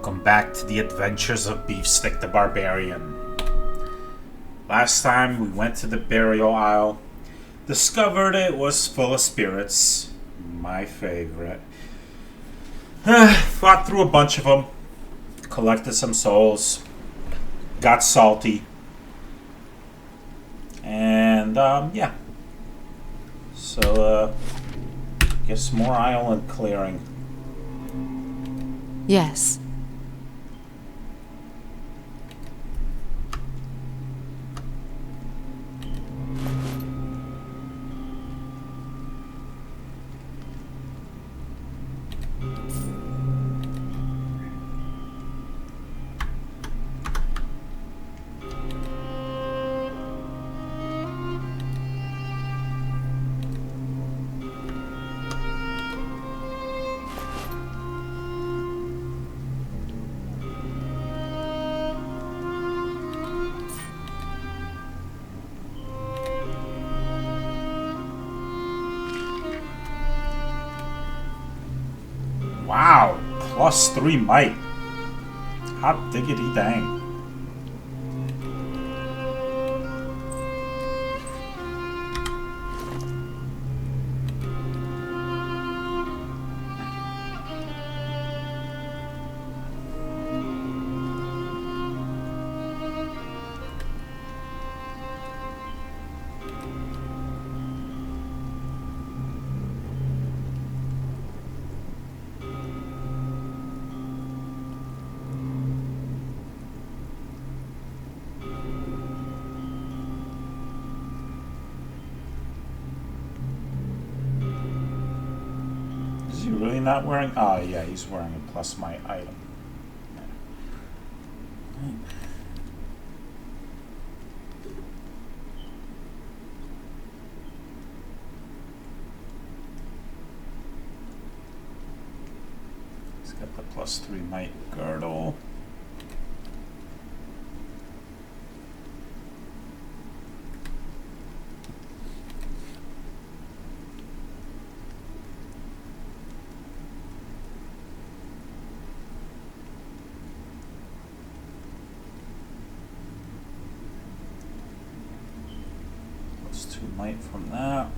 Welcome back to the adventures of Beefstick the Barbarian. Last time we went to the burial isle, discovered it was full of spirits, my favorite. Fought through a bunch of them, collected some souls, got salty, and yeah. So, guess more island clearing. Yes. Wow, +3 might. Hot diggity dang. Is he really not wearing? Oh yeah, he's wearing a plus my item. He's got the +3 might girdle. +2 might from that.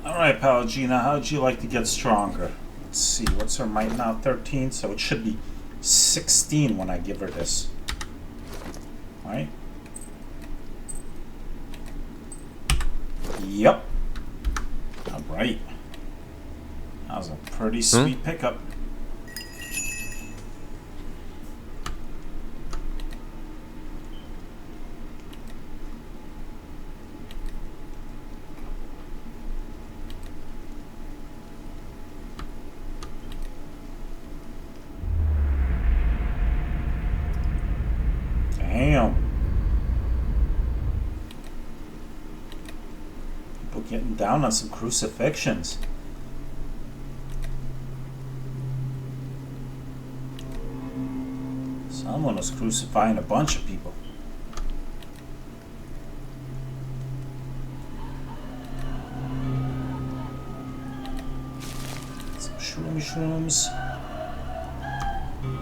Alright, Palagina, how'd you like to get stronger? Let's see, what's her might now? 13, so it should be 16 when I give her this. Right? Yep. Alright. That was a pretty sweet pickup. Damn. People getting down on some crucifixions. Someone was crucifying a bunch of people. Some shrooms.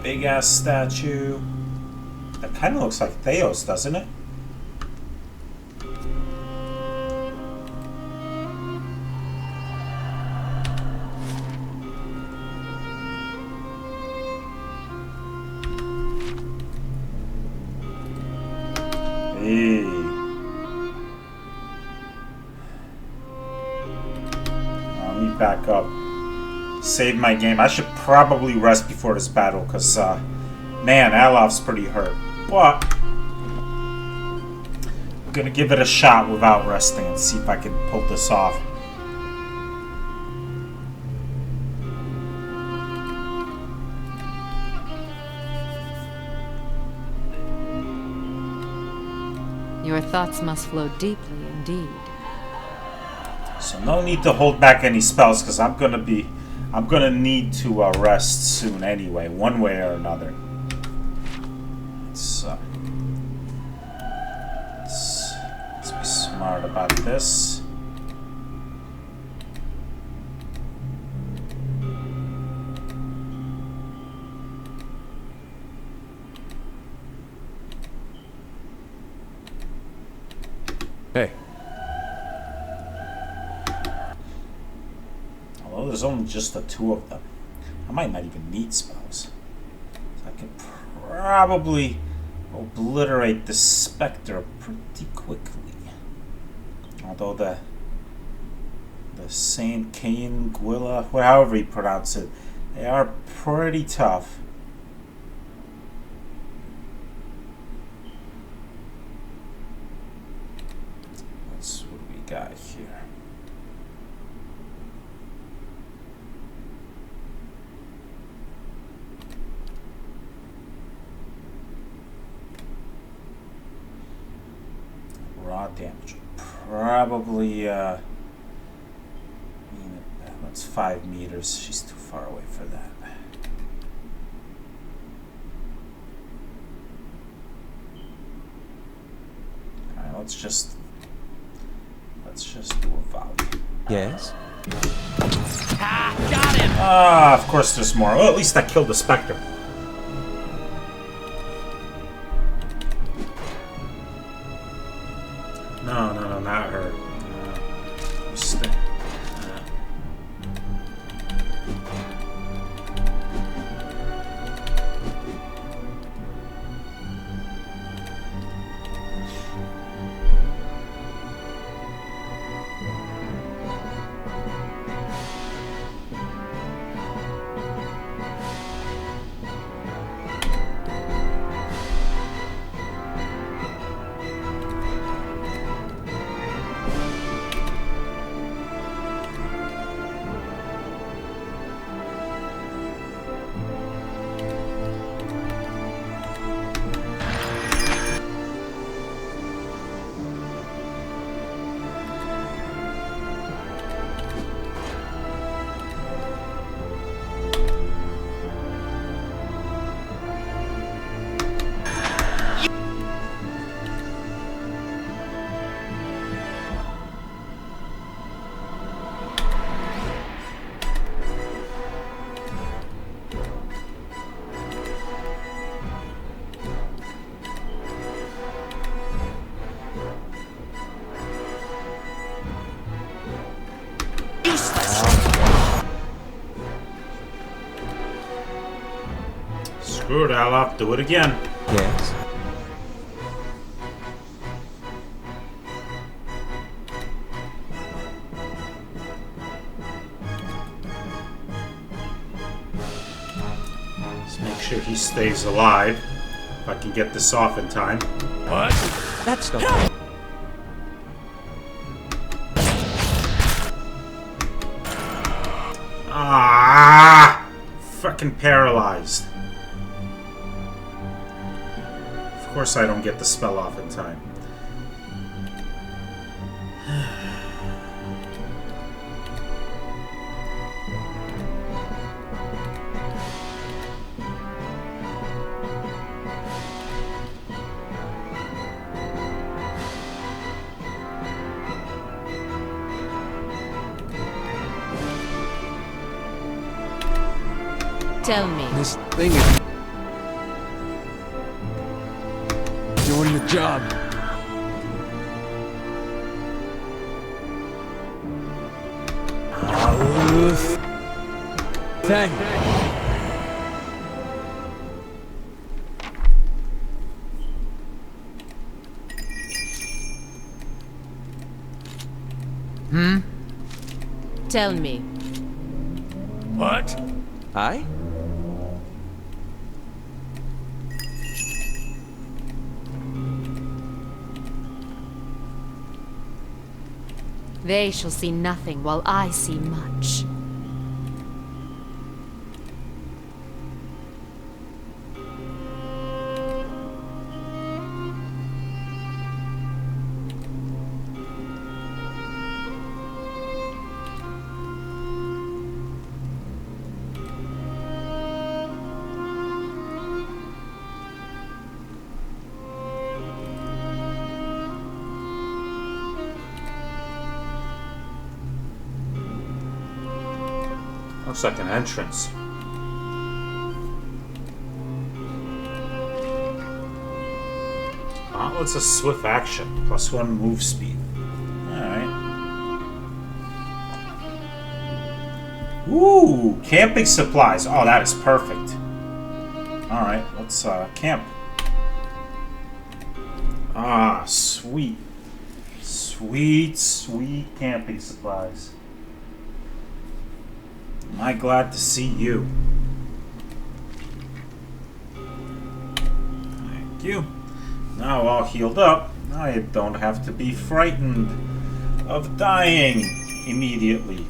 Big ass statue. That kind of looks like Theos, doesn't it? Hey. Let me back up. Save my game. I should probably rest before this battle, because, man, Alof's pretty hurt. But I'm gonna give it a shot without resting and see if I can pull this off. Your thoughts must flow deeply indeed. So no need to hold back any spells, because I'm gonna need to rest soon anyway, one way or another. Let's be smart about this. Hey. Although there's only just the two of them, I might not even need spells. So I could probably obliterate the Spectre pretty quickly. Although the Saint Cain Gwilla, however you pronounce it, they are pretty tough. What do we got here? Raw damage. Probably, that's 5 meters. She's too far away for that. Alright, let's just do a volley. Yes? Got him! Ah, of course there's more. Well, at least I killed the Spectre. No, not her. Screw it, I'll have to do it again. Yes. Let's make sure he stays alive. If I can get this off in time. What? That's no. Ah! Fucking paralyzed. Of course I don't get the spell off in time. Tell me. This thing is doing the job. Thank you. Tell me. What? Aye? They shall see nothing while I see much. Looks like an entrance. Gauntlets of swift action. +1 move speed. Alright. Ooh! Camping supplies. Oh, that is perfect. Alright, let's camp. Ah, sweet. Sweet, sweet camping supplies. Am I glad to see you? Thank you. Now all healed up, I don't have to be frightened of dying immediately.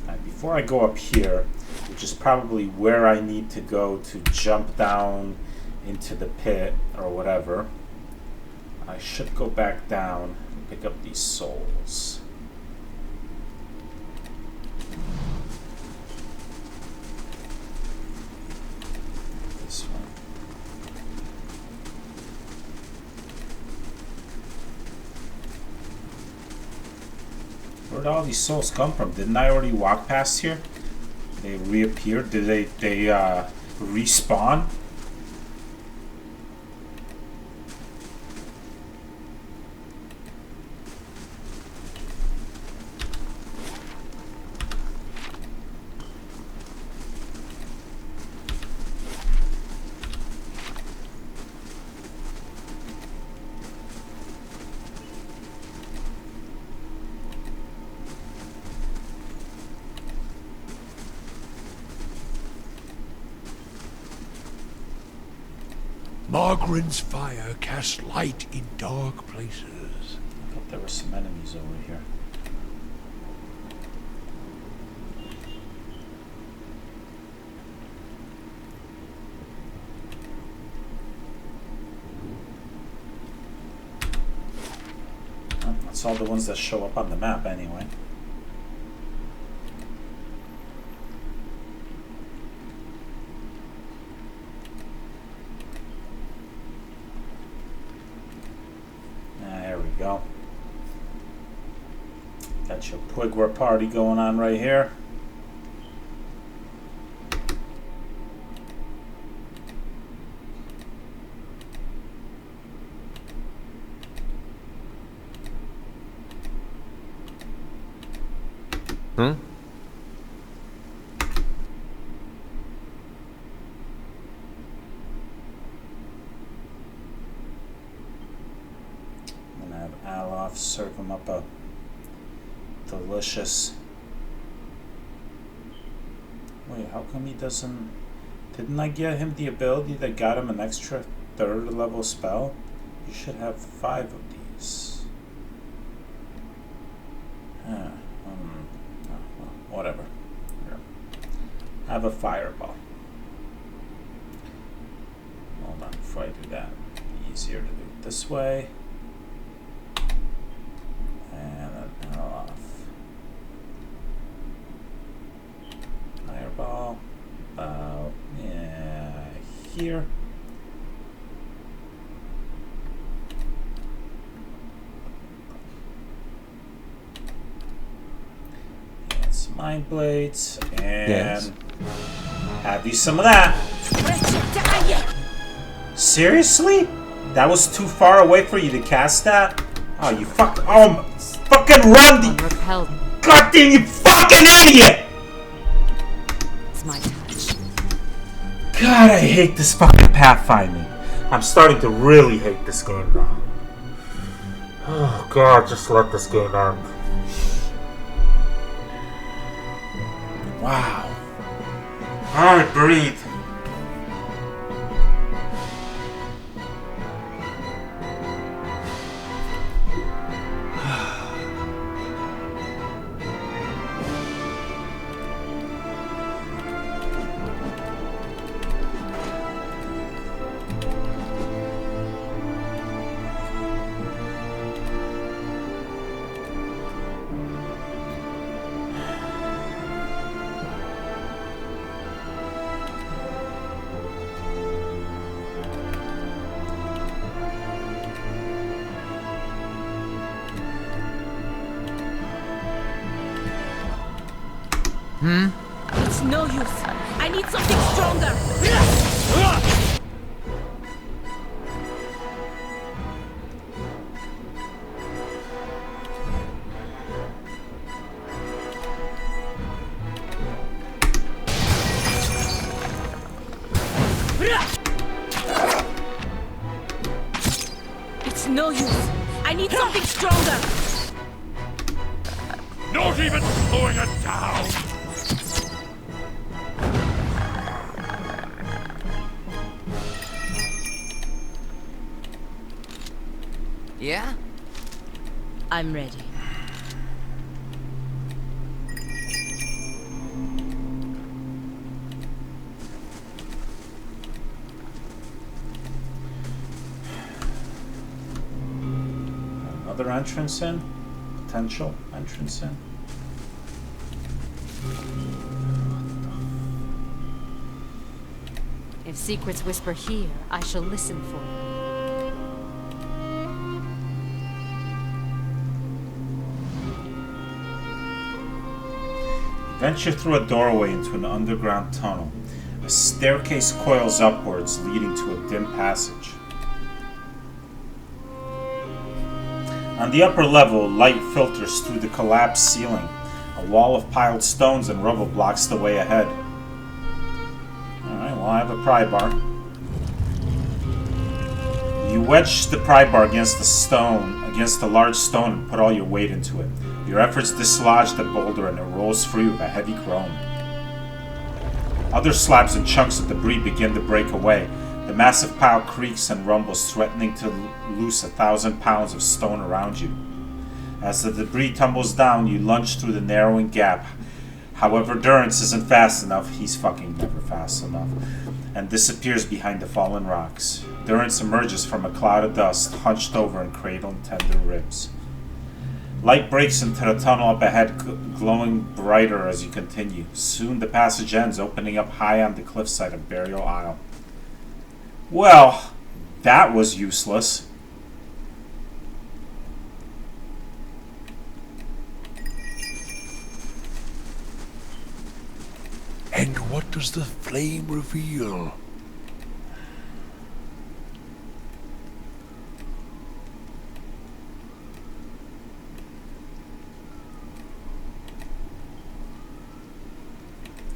Alright, before I go up here, which is probably where I need to go to jump down into the pit or whatever, I should go back down and pick up these souls. This one. Where'd all these souls come from? Didn't I already walk past here? They reappeared? Did they respawn? Margaren's fire casts light in dark places. I thought there were some enemies over here. Well, that's all the ones that show up on the map anyway. Go. Got your Pwigwar party going on right here. Huh? Serve him up a delicious. Wait, how come he doesn't? Didn't I get him the ability that got him an extra 3rd level spell? You should have 5 of these. Oh, well, whatever. Here. Have a fireball. Hold on, before I do that, easier to do it this way. Fireball. Yeah, here. And some mind blades, and yes. Have you some of that. Seriously? That was too far away for you to cast that? Oh, you fucking run the repelled. goddamn you fucking idiot! It's my touch. God, I hate this fucking pathfinding. I'm starting to really hate this game now. Oh God, just let this game end. Wow. Alright, breathe. It's no use. I need something stronger. It's no use. I need something stronger. Not even slowing it down! Yeah? I'm ready. Another entrance in? Potential entrance in? If secrets whisper here, I shall listen for them. Venture through a doorway into an underground tunnel. A staircase coils upwards, leading to a dim passage. On the upper level, light filters through the collapsed ceiling. A wall of piled stones and rubble blocks the way ahead. Alright, well, I have a pry bar. You wedge the pry bar against the large stone, and put all your weight into it. Your efforts dislodge the boulder and it rolls free with a heavy groan. Other slabs and chunks of debris begin to break away. The massive pile creaks and rumbles, threatening to loose 1,000 pounds of stone around you. As the debris tumbles down, you lunge through the narrowing gap. However, Durrance isn't fast enough, he's fucking never fast enough, and disappears behind the fallen rocks. Durrance emerges from a cloud of dust, hunched over and cradling tender ribs. Light breaks into the tunnel up ahead, glowing brighter as you continue. Soon the passage ends, opening up high on the cliffside of Burial Isle. Well, that was useless. And what does the flame reveal?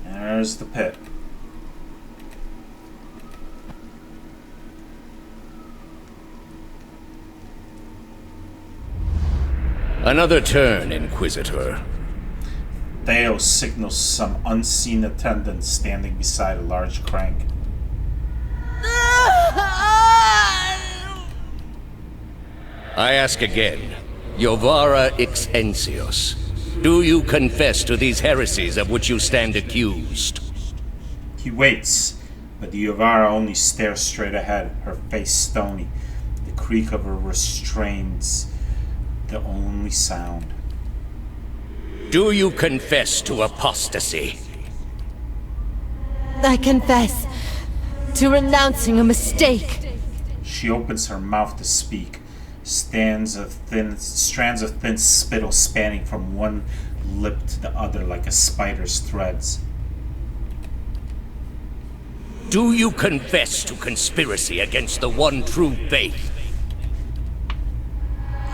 There's the pit. Another turn, Inquisitor. Theo signals some unseen attendant standing beside a large crank. I ask again, Jovara Ixensios, do you confess to these heresies of which you stand accused? He waits, but the Jovara only stares straight ahead, her face stony. The creak of her restrains the only sound. Do you confess to apostasy? I confess to renouncing a mistake. She opens her mouth to speak. Strands of thin spittle spanning from one lip to the other like a spider's threads. Do you confess to conspiracy against the one true faith?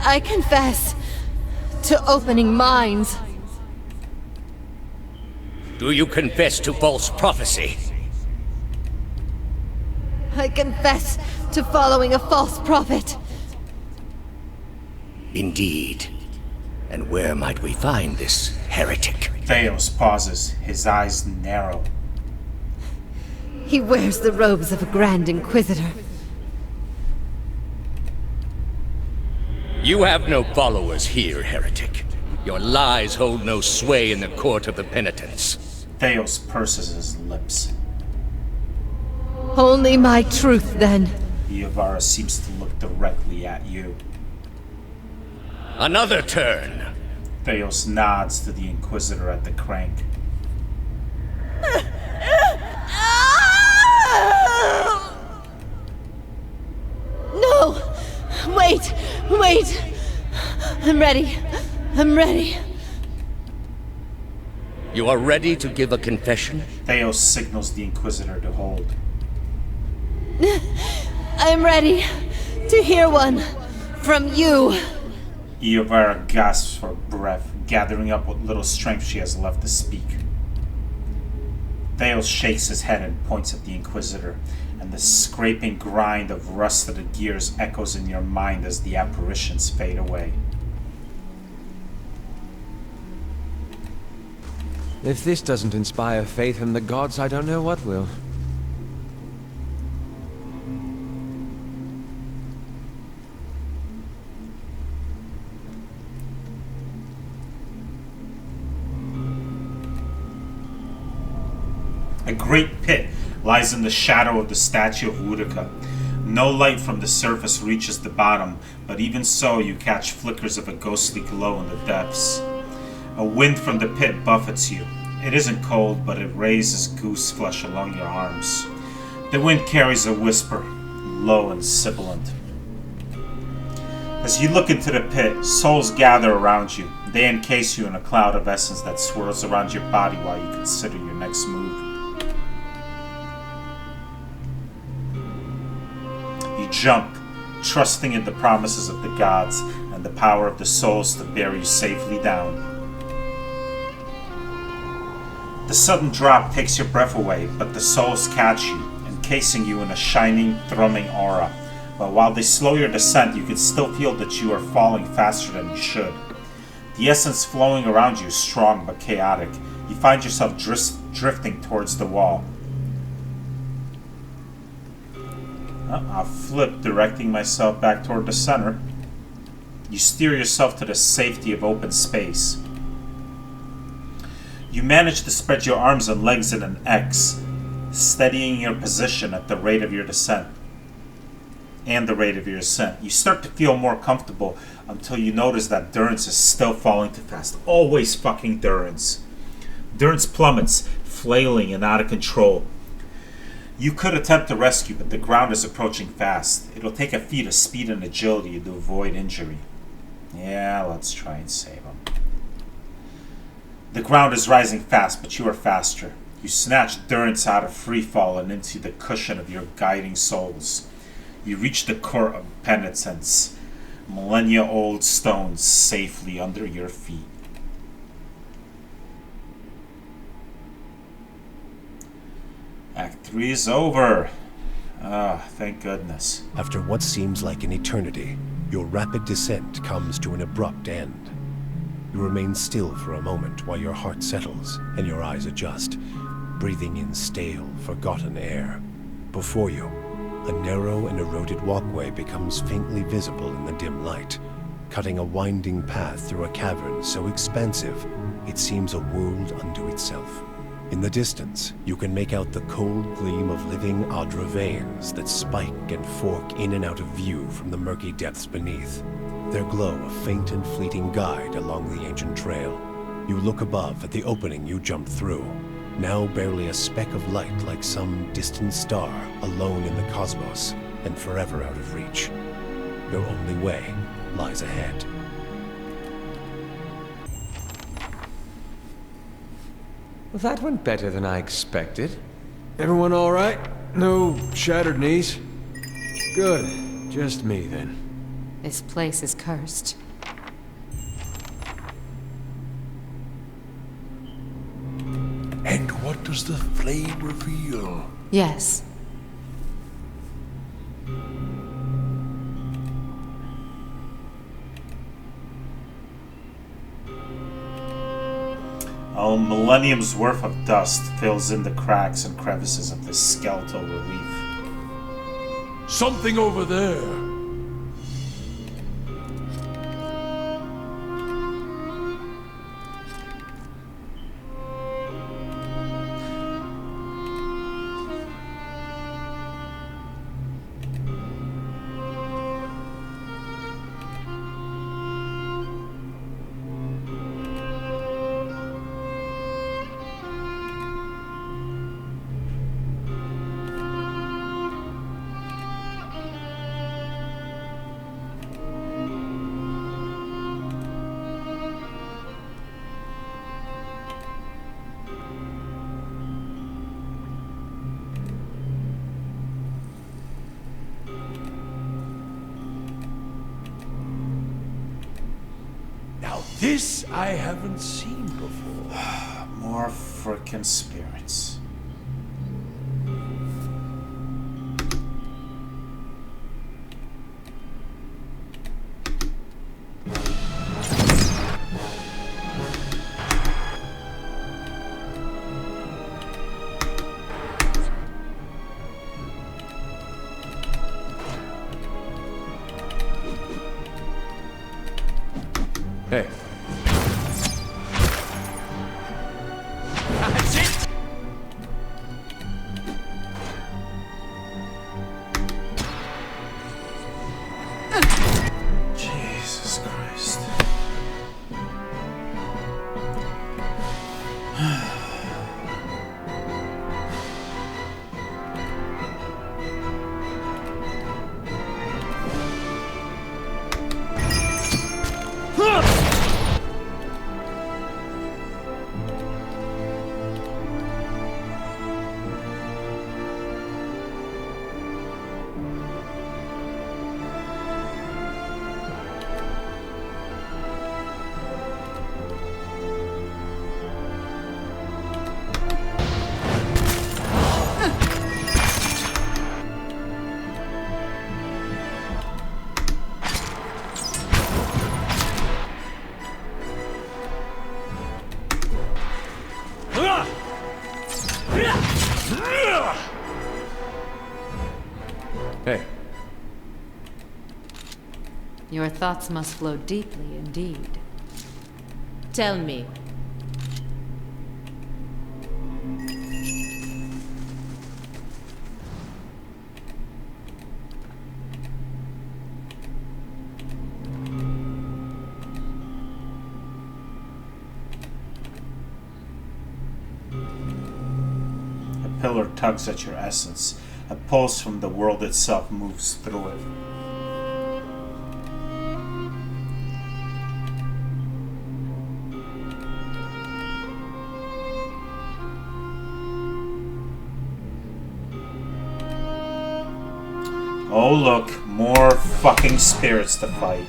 I confess to opening minds. Do you confess to false prophecy? I confess to following a false prophet. Indeed. And where might we find this heretic? Theos pauses, his eyes narrow. He wears the robes of a Grand Inquisitor. You have no followers here, heretic. Your lies hold no sway in the court of the penitents. Theos purses his lips. Only my truth, then. The Jovara seems to look directly at you. Another turn. Theos nods to the Inquisitor at the crank. No! Wait! Wait! I'm ready. I'm ready. You are ready to give a confession? Theos signals the Inquisitor to hold. I'm ready to hear one from you. Iovara gasps for breath, gathering up what little strength she has left to speak. Theos shakes his head and points at the Inquisitor, and the scraping grind of rusted gears echoes in your mind as the apparitions fade away. If this doesn't inspire faith in the gods, I don't know what will. A great pit lies in the shadow of the statue of Utica. No light from the surface reaches the bottom, but even so you catch flickers of a ghostly glow in the depths. A wind from the pit buffets you. It isn't cold, but it raises goose flesh along your arms. The wind carries a whisper, low and sibilant. As you look into the pit, souls gather around you. They encase you in a cloud of essence that swirls around your body while you consider your next move. You jump, trusting in the promises of the gods and the power of the souls to bear you safely down. The sudden drop takes your breath away, but the souls catch you, encasing you in a shining, thrumming aura. But while they slow your descent, you can still feel that you are falling faster than you should. The essence flowing around you is strong but chaotic. You find yourself drifting towards the wall. I'll flip, directing myself back toward the center. You steer yourself to the safety of open space. You manage to spread your arms and legs in an X, steadying your position at the rate of your descent. You start to feel more comfortable until you notice that Durance is still falling too fast. Always fucking Durance. Durance plummets, flailing and out of control. You could attempt to rescue, but the ground is approaching fast. It'll take a feat of speed and agility to avoid injury. Yeah, let's try and save him. The ground is rising fast, but you are faster. You snatch Durance out of free fall and into the cushion of your guiding souls. You reach the court of penitence, millennia-old stones safely under your feet. Act 3 is over. Thank goodness. After what seems like an eternity, your rapid descent comes to an abrupt end. You remain still for a moment while your heart settles and your eyes adjust, breathing in stale, forgotten air. Before you, a narrow and eroded walkway becomes faintly visible in the dim light, cutting a winding path through a cavern so expansive it seems a world unto itself. In the distance, you can make out the cold gleam of living Adra veins that spike and fork in and out of view from the murky depths beneath. Their glow a faint and fleeting guide along the ancient trail. You look above at the opening you jumped through, now barely a speck of light like some distant star alone in the cosmos and forever out of reach. Your only way lies ahead. Well, that went better than I expected. Everyone all right? No shattered knees? Good. Just me, then. This place is cursed. And what does the flame reveal? Yes. A millennium's worth of dust fills in the cracks and crevices of this skeletal relief. Something over there. This I haven't seen before. More frickin' spirits. Hey. That's it! Jesus Christ. Hey. Your thoughts must flow deeply indeed. Tell me. A pillar tugs at your essence. A pulse from the world itself moves through it. Oh look, more fucking spirits to fight.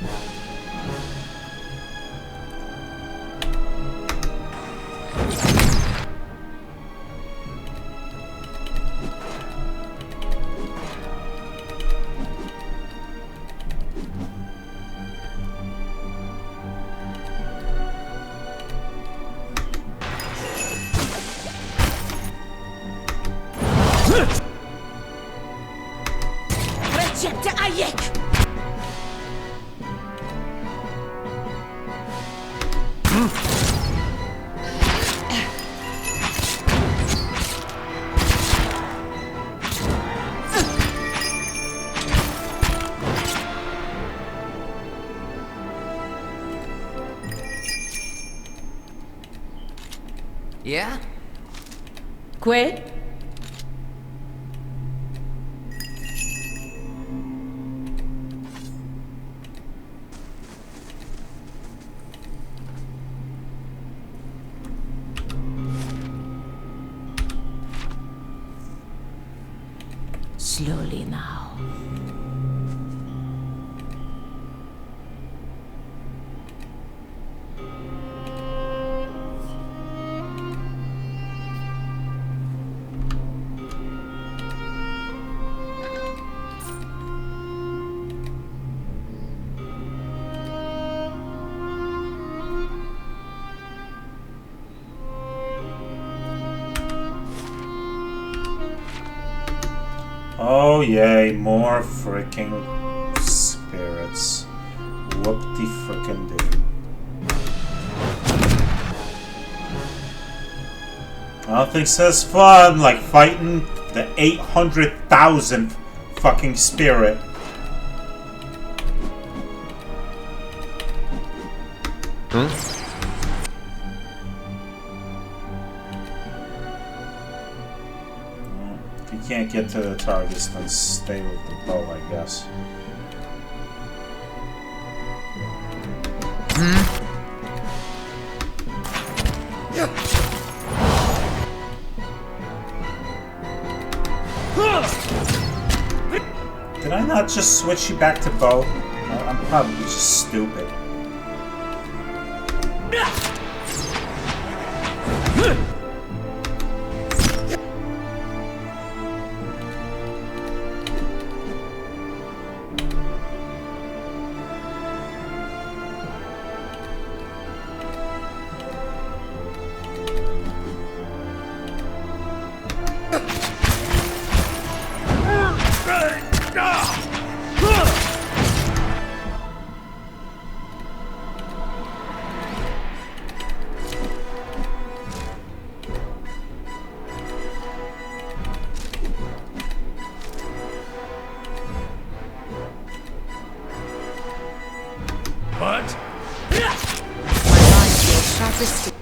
Yeah? Quay? Slowly now. Oh yay, more freaking spirits. Whoop-de-frickin-do. Nothing says fun like fighting the 800,000th fucking spirit. If you can't get to the targets, then stay with the bow, I guess. Did I not just switch you back to bow? I'm probably just stupid. the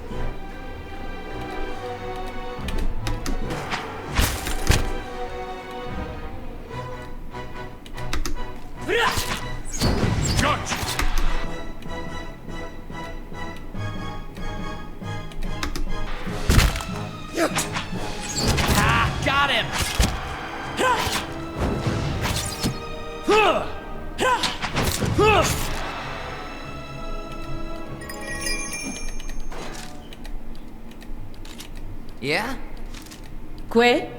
Gotcha! Got him! Yeah? Que?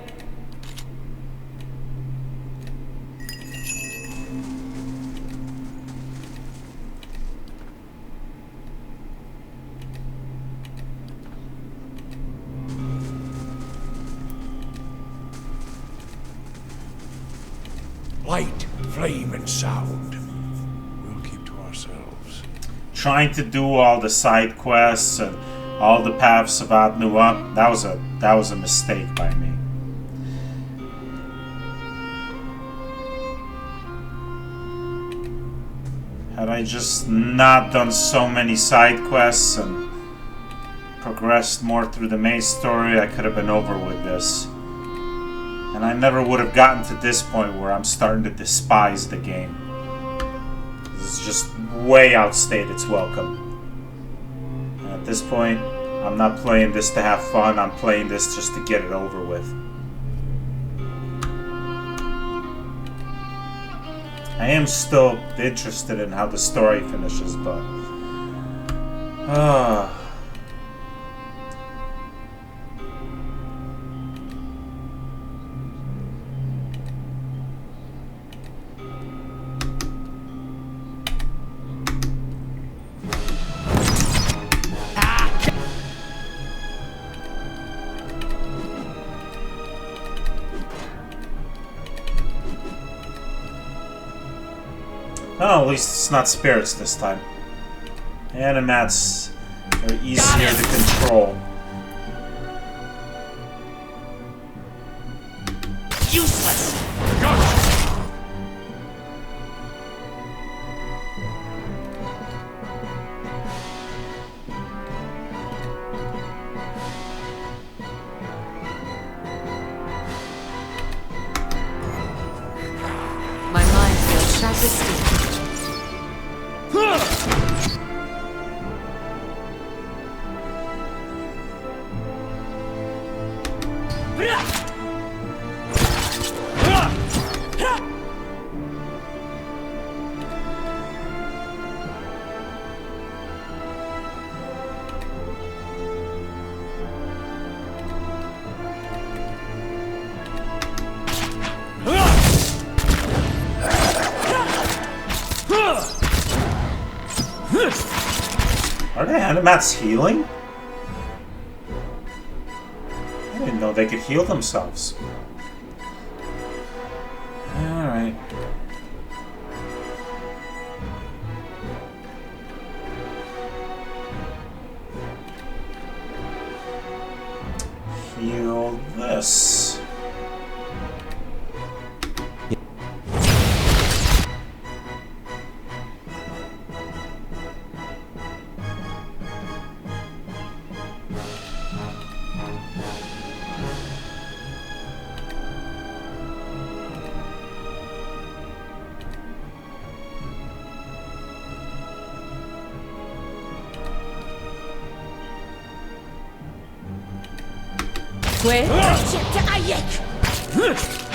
Light, flame, and sound. We'll keep to ourselves. Trying to do all the side quests and all the paths of Adnua, that was a mistake by me. Had I just not done so many side quests and progressed more through the main story, I could have been over with this. And I never would have gotten to this point where I'm starting to despise the game. It's just way outstayed its welcome. And at this point, I'm not playing this to have fun, I'm playing this just to get it over with. I am still interested in how the story finishes, but... Oh, at least it's not spirits this time. Animats are easier to control. Useless! My mind feels sharp as steel. Are the animats healing? I didn't know they could heal themselves. Alright. Heal this. Que? My mind feels sharp as steel.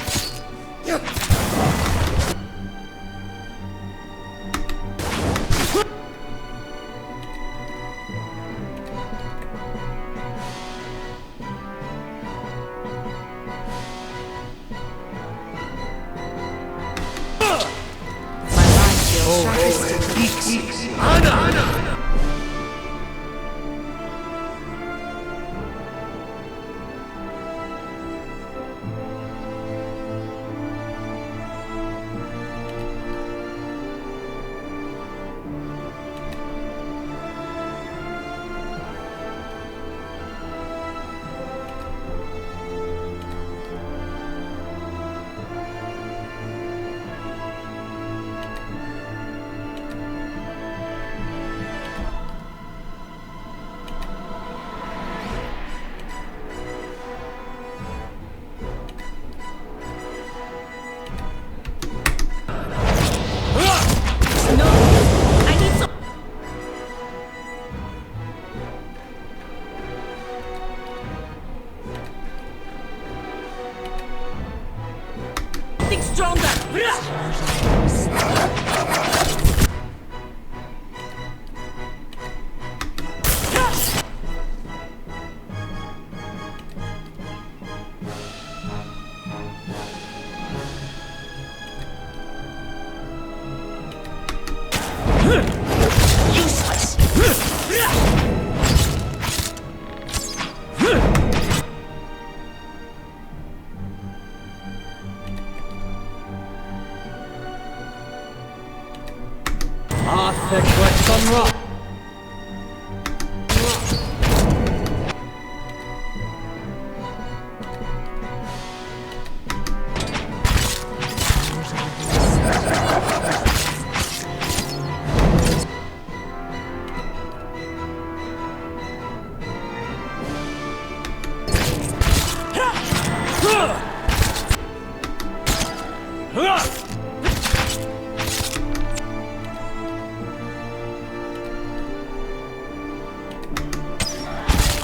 Useless. Thick wet sun rock.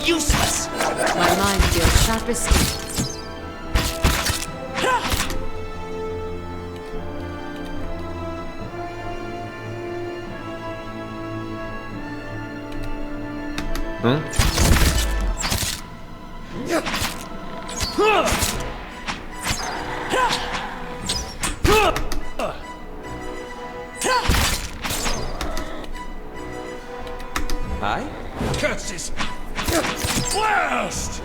Useless. My mind feels sharp as steel. Hi? Curses! Blast!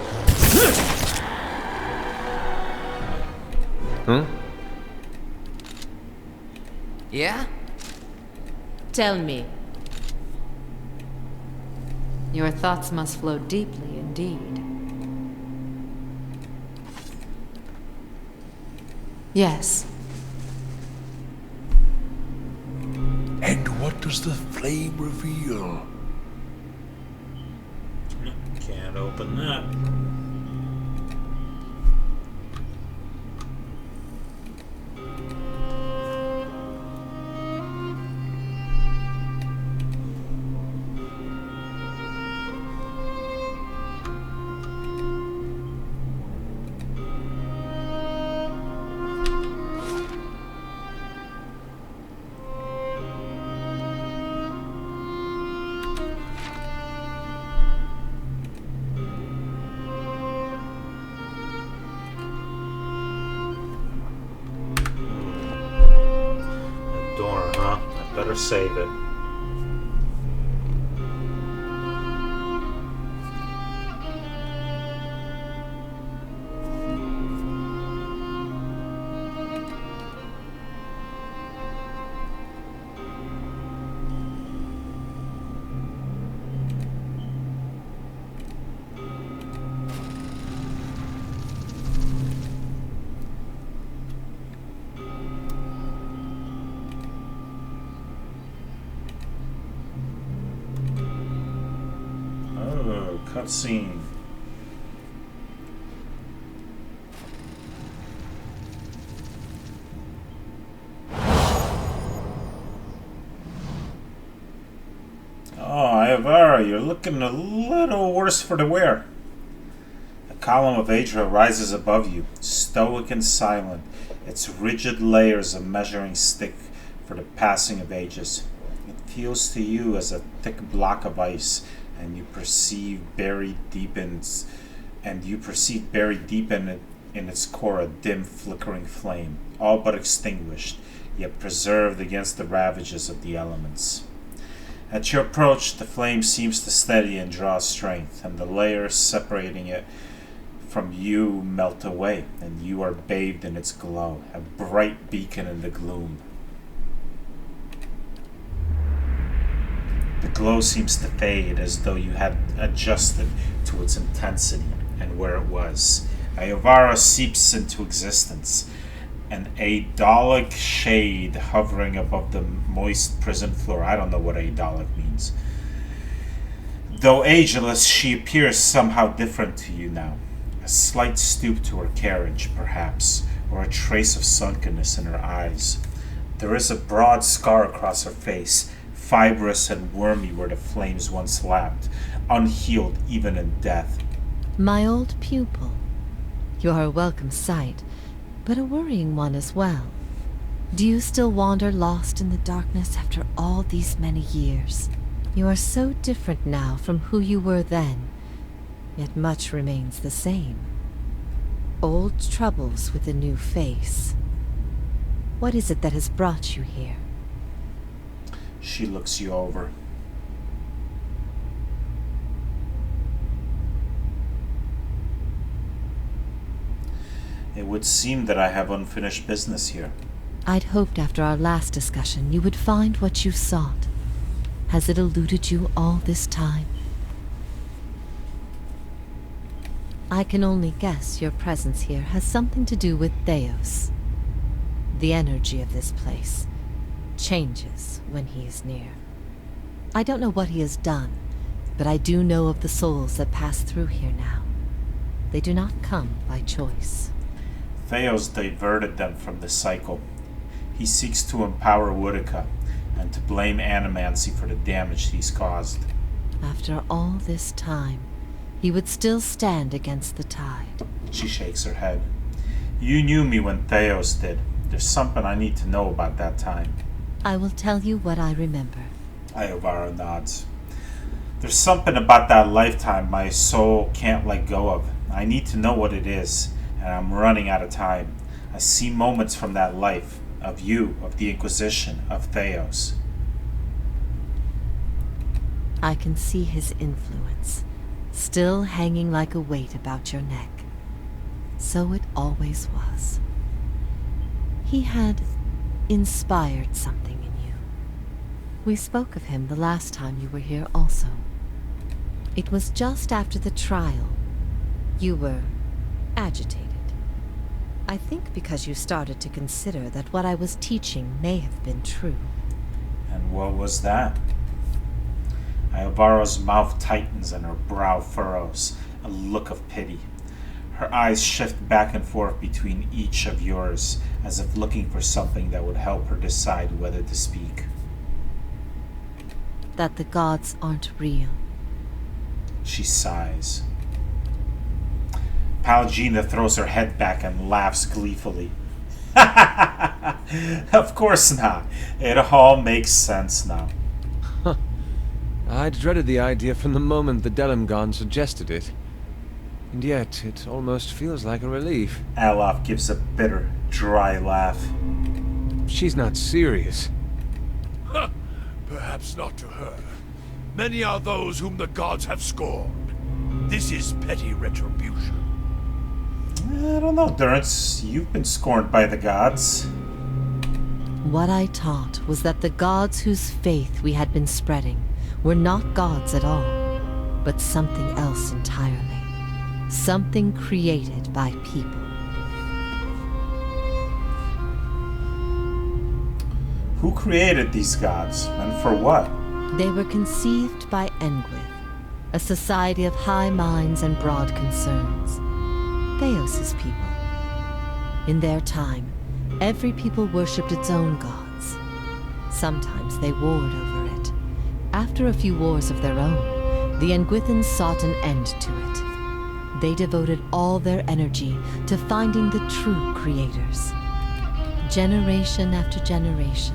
Yeah? Tell me. Your thoughts must flow deeply indeed. Yes. And what does the flame reveal? Can't open that. Door, huh? I better save it. Oh, cutscene. Oh, Iovara, you're looking a little worse for the wear. A column of Adra rises above you, stoic and silent, its rigid layers a measuring stick for the passing of ages. It feels to you as a thick block of ice, and you perceive buried deep in its core a dim flickering flame, all but extinguished, yet preserved against the ravages of the elements. At your approach, the flame seems to steady and draw strength, and the layers separating it from you melt away, and you are bathed in its glow, a bright beacon in the gloom. The glow seems to fade as though you had adjusted to its intensity and where it was. Iovara seeps into existence, an Aedolic shade hovering above the moist prison floor. I don't know what Aedolic means. Though ageless, she appears somehow different to you now. A slight stoop to her carriage, perhaps, or a trace of sunkenness in her eyes. There is a broad scar across her face, fibrous and wormy where the flames once lapped, unhealed even in death. My old pupil. You are a welcome sight, but a worrying one as well. Do you still wander lost in the darkness after all these many years? You are so different now from who you were then, yet much remains the same. Old troubles with a new face. What is it that has brought you here? She looks you over. It would seem that I have unfinished business here. I'd hoped after our last discussion you would find what you sought. Has it eluded you all this time? I can only guess your presence here has something to do with Theos. The energy of this place changes when he is near. I don't know what he has done, but I do know of the souls that pass through here now. They do not come by choice. Theos diverted them from the cycle. He seeks to empower Woodica and to blame Animancy for the damage he's caused. After all this time, he would still stand against the tide. She shakes her head. You knew me when Theos did. There's something I need to know about that time. I will tell you what I remember. Iovara nods. There's something about that lifetime my soul can't let go of. I need to know what it is, and I'm running out of time. I see moments from that life, of you, of the Inquisition, of Theos. I can see his influence, still hanging like a weight about your neck. So it always was. He had inspired something in you. We spoke of him the last time you were here also. It was just after the trial. You were agitated. I think because you started to consider that what I was teaching may have been true. And what was that? Iovara's mouth tightens and her brow furrows, a look of pity. Her eyes shift back and forth between each of yours, as if looking for something that would help her decide whether to speak. That the gods aren't real. She sighs. Palgina throws her head back and laughs gleefully. Of course not. It all makes sense now. I'd dreaded the idea from the moment the Delimgon suggested it. And yet, it almost feels like a relief. Alof gives a bitter, dry laugh. She's not serious. Perhaps not to her. Many are those whom the gods have scorned. This is petty retribution. I don't know, Durrance. You've been scorned by the gods. What I taught was that the gods whose faith we had been spreading were not gods at all, but something else entirely. Something created by people. Who created these gods, and for what? They were conceived by Engwyth, a society of high minds and broad concerns. Theos' people. In their time, every people worshipped its own gods. Sometimes they warred over it. After a few wars of their own, the Engwythans sought an end to it. They devoted all their energy to finding the true creators. Generation after generation,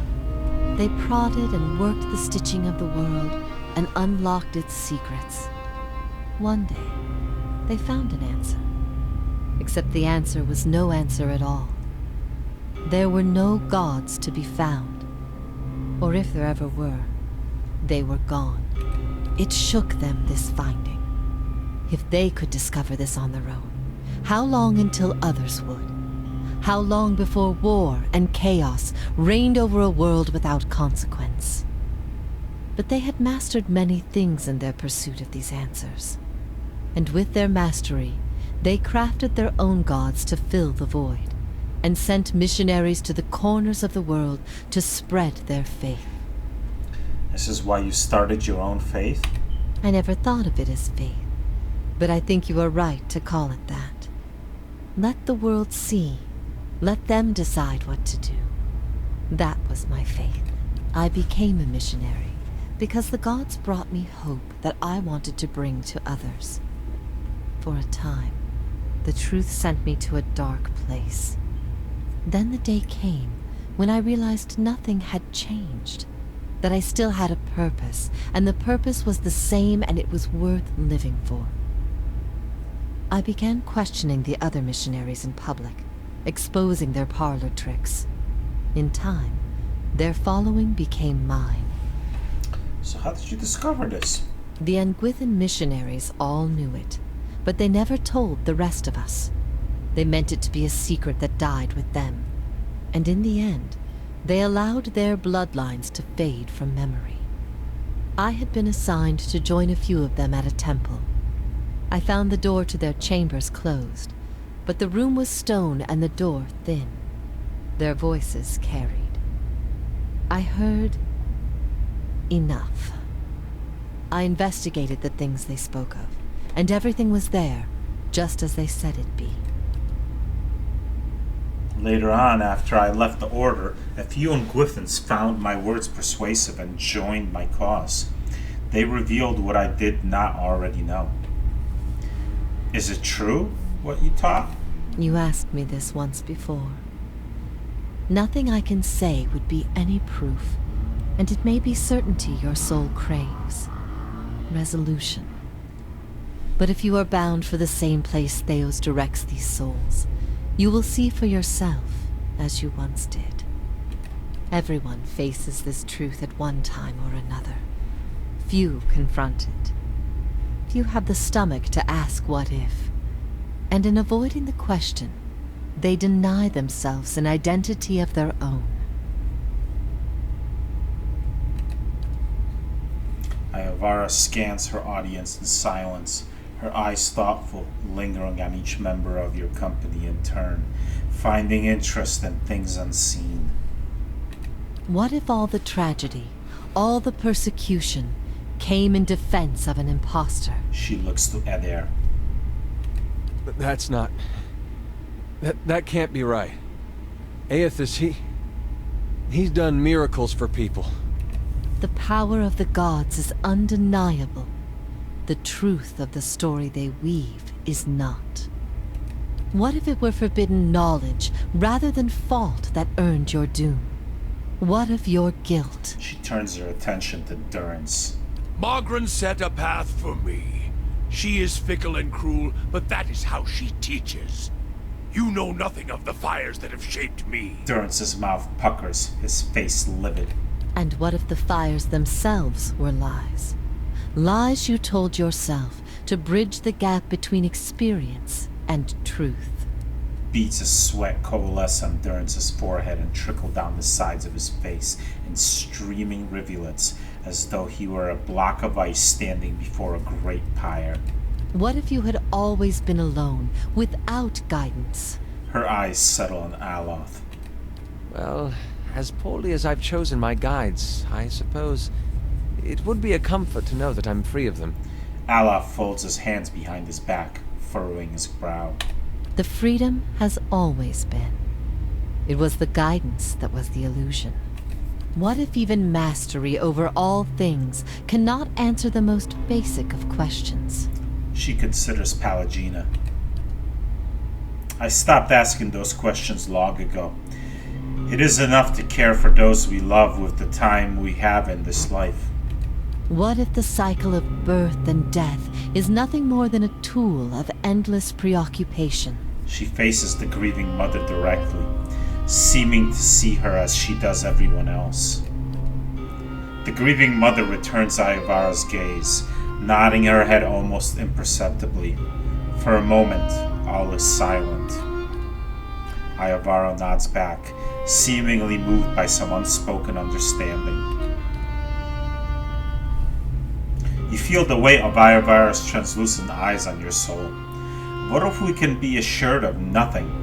they prodded and worked the stitching of the world and unlocked its secrets. One day, they found an answer. Except the answer was no answer at all. There were no gods to be found. Or if there ever were, they were gone. It shook them, this finding. If they could discover this on their own, how long until others would? How long before war and chaos reigned over a world without consequence? But they had mastered many things in their pursuit of these answers. And with their mastery, they crafted their own gods to fill the void, and sent missionaries to the corners of the world to spread their faith. This is why you started your own faith? I never thought of it as faith, but I think you are right to call it that. Let the world see. Let them decide what to do. That was my faith. I became a missionary because the gods brought me hope that I wanted to bring to others. For a time, the truth sent me to a dark place. Then the day came when I realized nothing had changed, that I still had a purpose, and the purpose was the same and it was worth living for. I began questioning the other missionaries in public, exposing their parlor tricks. In time, their following became mine. So how did you discover this? The Nguithan missionaries all knew it, but they never told the rest of us. They meant it to be a secret that died with them. And in the end, they allowed their bloodlines to fade from memory. I had been assigned to join a few of them at a temple. I found the door to their chambers closed, but the room was stone and the door thin. Their voices carried. I heard enough. I investigated the things they spoke of, and everything was there, just as they said it'd be. Later on, after I left the Order, a few Nguithans found my words persuasive and joined my cause. They revealed what I did not already know. Is it true, what you taught? You asked me this once before. Nothing I can say would be any proof, and it may be certainty your soul craves. Resolution. But if you are bound for the same place Theos directs these souls, you will see for yourself, as you once did. Everyone faces this truth at one time or another. Few confront it. Few have the stomach to ask what if. And in avoiding the question, they deny themselves an identity of their own. Ayavara scans her audience in silence, her eyes thoughtful, lingering on each member of your company in turn, finding interest in things unseen. What if all the tragedy, all the persecution, came in defense of an imposter? She looks to Adair. But that's not... That can't be right. Aethys, he's done miracles for people. The power of the gods is undeniable. The truth of the story they weave is not. What if it were forbidden knowledge rather than fault that earned your doom? What of your guilt? She turns her attention to Durance. Margren set a path for me. She is fickle and cruel, but that is how she teaches. You know nothing of the fires that have shaped me. Durance's mouth puckers, his face livid. And what if the fires themselves were lies? Lies you told yourself to bridge the gap between experience and truth. Beads of sweat coalesce on Durance's forehead and trickle down the sides of his face in streaming rivulets, as though he were a block of ice standing before a great pyre. What if you had always been alone, without guidance? Her eyes settle on Aloth. Well, as poorly as I've chosen my guides, I suppose it would be a comfort to know that I'm free of them. Aloth folds his hands behind his back, furrowing his brow. The freedom has always been. It was the guidance that was the illusion. What if even mastery over all things cannot answer the most basic of questions? She considers Palagina. I stopped asking those questions long ago. It is enough to care for those we love with the time we have in this life. What if the cycle of birth and death is nothing more than a tool of endless preoccupation? She faces the grieving mother directly, seeming to see her as she does everyone else. The grieving mother returns Ayavara's gaze, nodding her head almost imperceptibly. For a moment, all is silent. Ayavara nods back, seemingly moved by some unspoken understanding. You feel the weight of Ayavara's translucent eyes on your soul. What if we can be assured of nothing?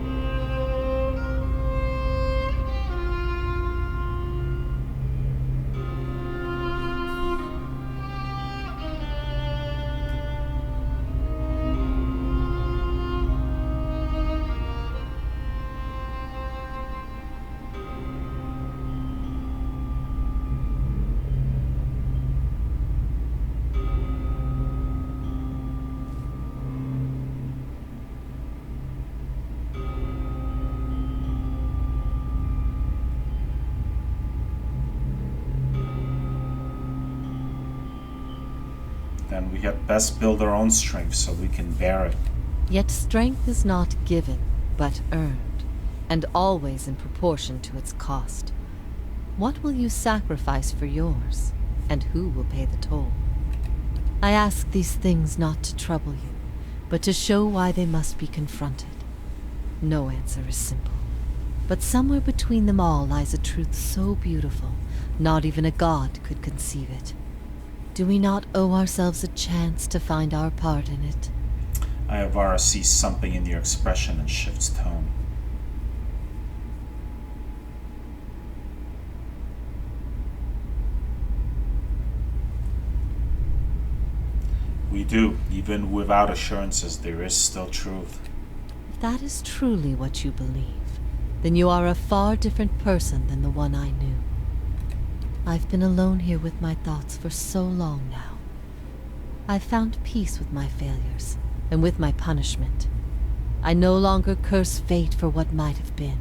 And we had best build our own strength so we can bear it. Yet strength is not given, but earned, and always in proportion to its cost. What will you sacrifice for yours, and who will pay the toll? I ask these things not to trouble you, but to show why they must be confronted. No answer is simple, but somewhere between them all lies a truth so beautiful, not even a god could conceive it. Do we not owe ourselves a chance to find our part in it? Iovara sees something in your expression and shifts tone. We do. Even without assurances, there is still truth. If that is truly what you believe, then you are a far different person than the one I knew. I've been alone here with my thoughts for so long now. I've found peace with my failures, and with my punishment. I no longer curse fate for what might have been.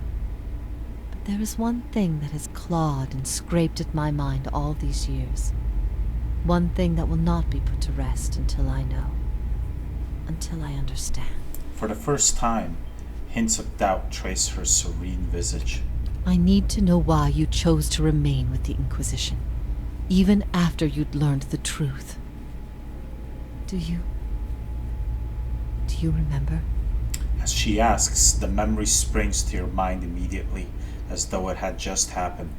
But there is one thing that has clawed and scraped at my mind all these years. One thing that will not be put to rest until I know. Until I understand. For the first time, hints of doubt trace her serene visage. I need to know why you chose to remain with the Inquisition, even after you'd learned the truth. Do you remember? As she asks, the memory springs to your mind immediately, as though it had just happened.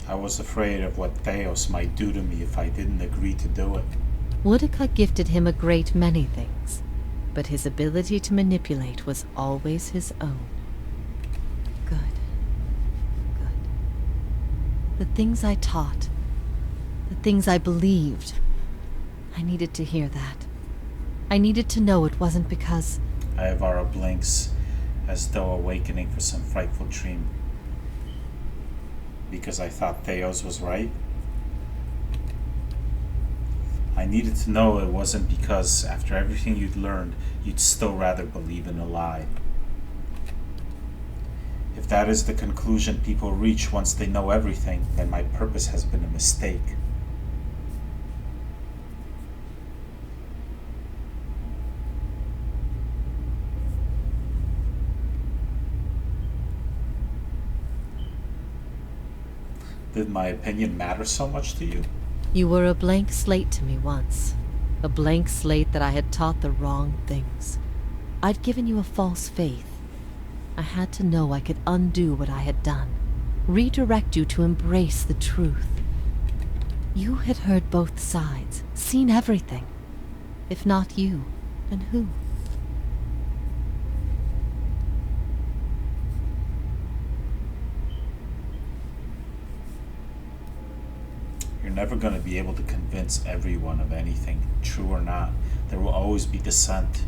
I was afraid of what Theos might do to me if I didn't agree to do it. Woodica gifted him a great many things, but his ability to manipulate was always his own. Good. The things I taught, the things I believed, I needed to hear that. I needed to know it wasn't because... Iovara blinks, as though awakening for some frightful dream. Because I thought Theos was right? I needed to know it wasn't because, after everything you'd learned, you'd still rather believe in a lie. If that is the conclusion people reach once they know everything, then my purpose has been a mistake. Did my opinion matter so much to you? You were a blank slate to me once. A blank slate that I had taught the wrong things. I'd given you a false faith. I had to know I could undo what I had done. Redirect you to embrace the truth. You had heard both sides, seen everything. If not you, then who? You're never going to be able to convince everyone of anything, true or not. There will always be dissent.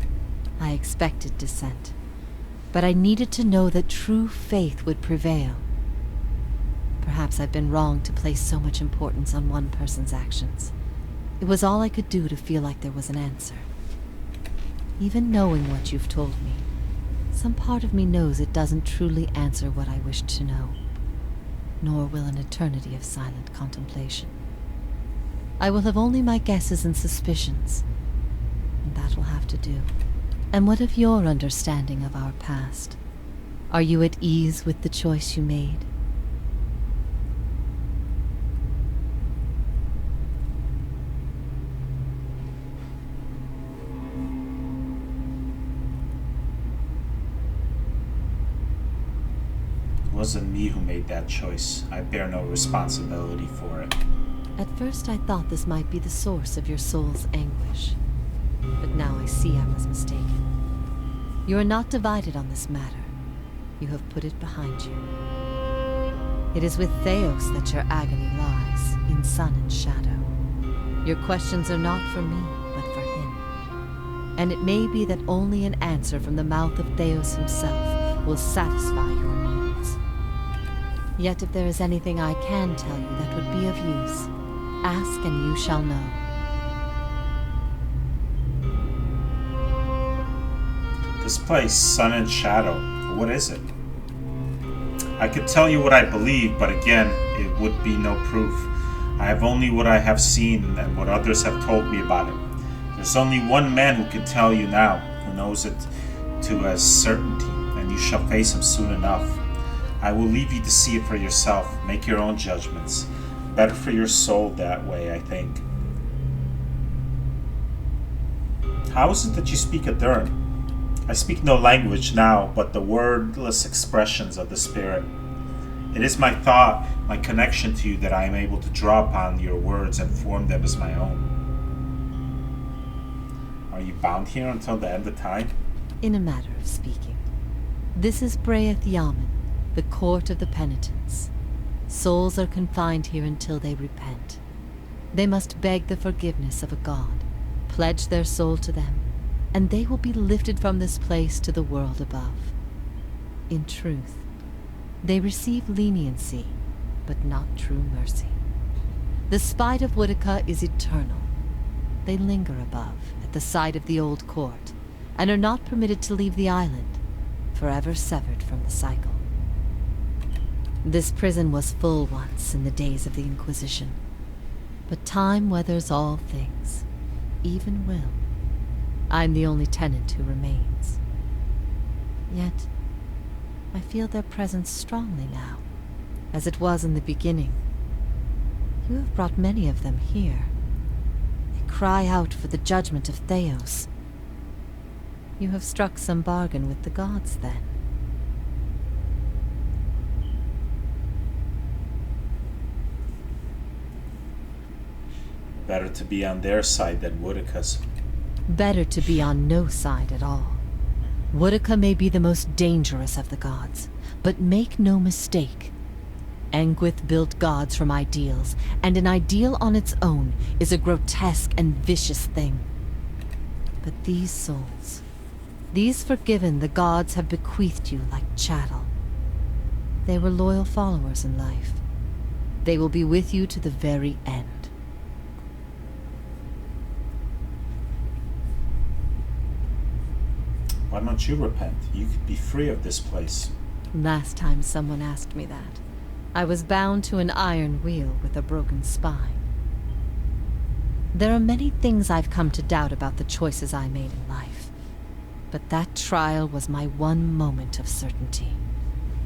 I expected dissent, but I needed to know that true faith would prevail. Perhaps I've been wrong to place so much importance on one person's actions. It was all I could do to feel like there was an answer. Even knowing what you've told me, some part of me knows it doesn't truly answer what I wished to know, nor will an eternity of silent contemplation. I will have only my guesses and suspicions, and that will have to do. And what of your understanding of our past? Are you at ease with the choice you made? It wasn't me who made that choice. I bear no responsibility for it. At first I thought this might be the source of your soul's anguish, but now I see I was mistaken. You are not divided on this matter. You have put it behind you. It is with Theos that your agony lies, in sun and shadow. Your questions are not for me, but for him. And it may be that only an answer from the mouth of Theos himself will satisfy your needs. Yet if there is anything I can tell you that would be of use, ask and you shall know. This place, Sun and Shadow, what is it? I could tell you what I believe, but again, it would be no proof. I have only what I have seen and what others have told me about it. There's only one man who can tell you now, who knows it to a certainty, and you shall face him soon enough. I will leave you to see it for yourself. Make your own judgments. Better for your soul that way, I think. How is it that you speak Adern? I speak no language now, but the wordless expressions of the spirit. It is my thought, my connection to you, that I am able to draw upon your words and form them as my own. Are you bound here until the end of time? In a matter of speaking. This is Braeth Yamen, the court of the penitents. Souls are confined here until they repent. They must beg the forgiveness of a god, pledge their soul to them, and they will be lifted from this place to the world above. In truth, they receive leniency, but not true mercy. The spite of Woodica is eternal. They linger above, at the site of the old court, and are not permitted to leave the island, forever severed from the cycle. This prison was full once in the days of the Inquisition, but time weathers all things, even will. I'm the only tenant who remains. Yet, I feel their presence strongly now, as it was in the beginning. You have brought many of them here. They cry out for the judgment of Theos. You have struck some bargain with the gods, then. Better to be on their side than Woodica's. Better to be on no side at all. Woodica may be the most dangerous of the gods, but make no mistake. Engwith built gods from ideals, and an ideal on its own is a grotesque and vicious thing. But these souls, these forgiven the gods have bequeathed you like chattel. They were loyal followers in life. They will be with you to the very end. Why don't you repent? You could be free of this place. Last time someone asked me that, I was bound to an iron wheel with a broken spine. There are many things I've come to doubt about the choices I made in life, but that trial was my one moment of certainty.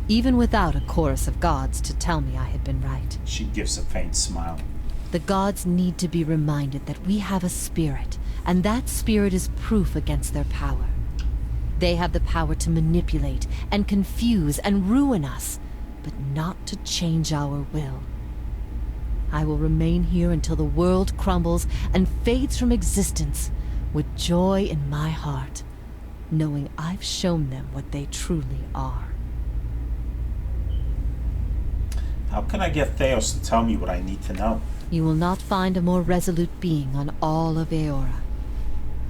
Even without a chorus of gods to tell me I had been right. She gives a faint smile. The gods need to be reminded that we have a spirit, and that spirit is proof against their power. They have the power to manipulate and confuse and ruin us, but not to change our will. I will remain here until the world crumbles and fades from existence, with joy in my heart, knowing I've shown them what they truly are. How can I get Theos to tell me what I need to know? You will not find a more resolute being on all of Eora.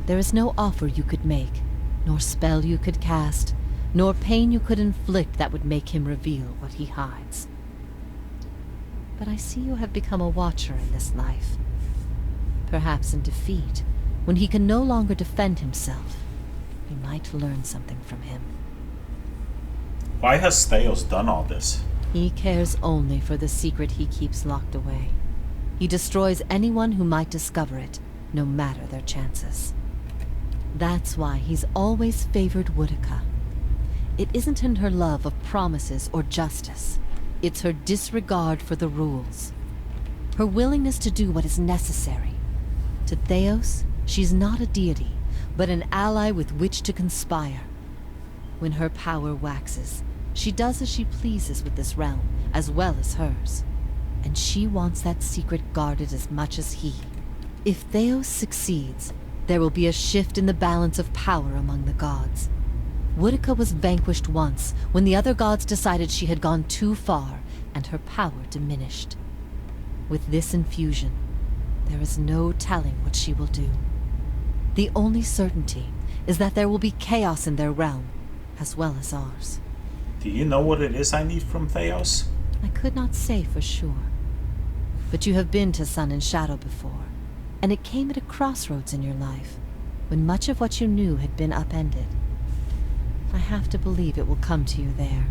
There is no offer you could make, nor spell you could cast, nor pain you could inflict that would make him reveal what he hides. But I see you have become a watcher in this life. Perhaps in defeat, when he can no longer defend himself, you might learn something from him. Why has Theos done all this? He cares only for the secret he keeps locked away. He destroys anyone who might discover it, no matter their chances. That's why he's always favored Woodica. It isn't in her love of promises or justice. It's her disregard for the rules. Her willingness to do what is necessary. To Theos, she's not a deity, but an ally with which to conspire. When her power waxes, she does as she pleases with this realm, as well as hers. And she wants that secret guarded as much as he. If Theos succeeds, there will be a shift in the balance of power among the gods. Woodica was vanquished once, when the other gods decided she had gone too far, and her power diminished. With this infusion, there is no telling what she will do. The only certainty is that there will be chaos in their realm, as well as ours. Do you know what it is I need from Theos? I could not say for sure. But you have been to Sun and Shadow before, and it came at a crossroads in your life, when much of what you knew had been upended. I have to believe it will come to you there.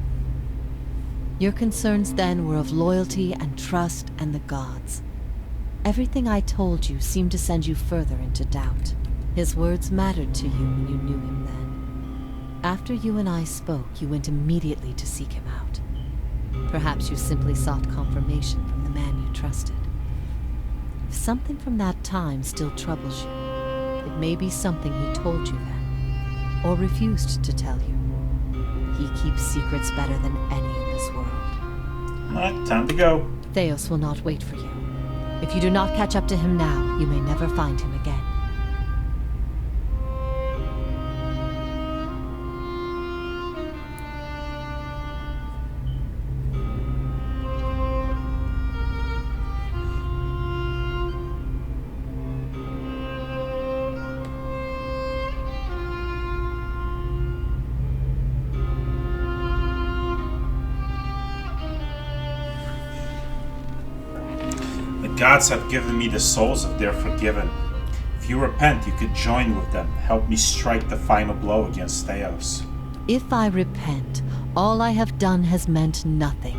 Your concerns then were of loyalty and trust and the gods. Everything I told you seemed to send you further into doubt. His words mattered to you when you knew him then. After you and I spoke, you went immediately to seek him out. Perhaps you simply sought confirmation from the man you trusted. If something from that time still troubles you, it may be something he told you then, or refused to tell you. He keeps secrets better than any in this world. Alright, time to go. Theos will not wait for you. If you do not catch up to him now, you may never find him again. The gods have given me the souls of their forgiven. If you repent, you could join with them. Help me strike the final blow against Theos. If I repent, all I have done has meant nothing.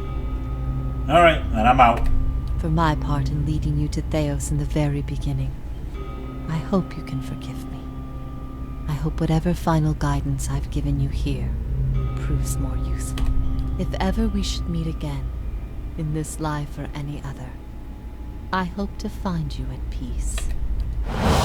Alright, then I'm out. For my part in leading you to Theos in the very beginning, I hope you can forgive me. I hope whatever final guidance I've given you here proves more useful. If ever we should meet again, in this life or any other, I hope to find you at peace. Alright.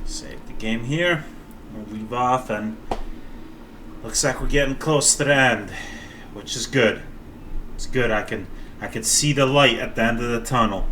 Save the game here. We'll leave off, and looks like we're getting close to the end, which is good. It's good. I can see the light at the end of the tunnel.